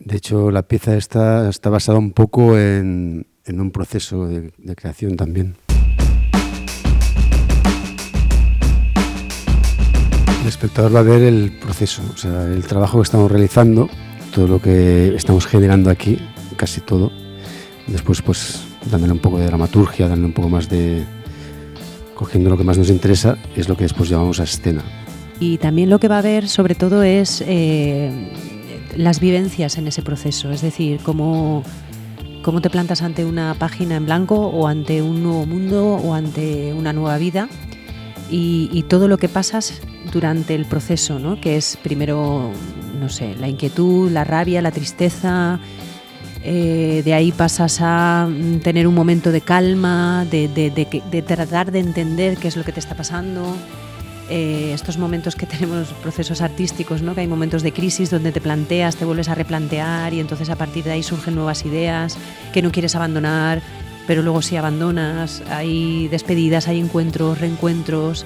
De hecho, la pieza está basada un poco en un proceso de creación también. El espectador va a ver el proceso, o sea, el trabajo que estamos realizando, todo lo que estamos generando aquí, casi todo. Después, pues, dándole un poco de dramaturgia, dándole un poco más de... cogiendo lo que más nos interesa, es lo que después llevamos a escena. Y también lo que va a haber, sobre todo, es las vivencias en ese proceso, es decir, cómo te plantas ante una página en blanco o ante un nuevo mundo o ante una nueva vida y todo lo que pasas durante el proceso, ¿no? Que es primero, no sé, la inquietud, la rabia, la tristeza, de ahí pasas a tener un momento de calma, de tratar de entender qué es lo que te está pasando. Estos momentos que tenemos, procesos artísticos, ¿no? Que hay momentos de crisis donde te planteas, te vuelves a replantear y entonces a partir de ahí surgen nuevas ideas que no quieres abandonar, pero luego sí abandonas, hay despedidas, hay encuentros, reencuentros.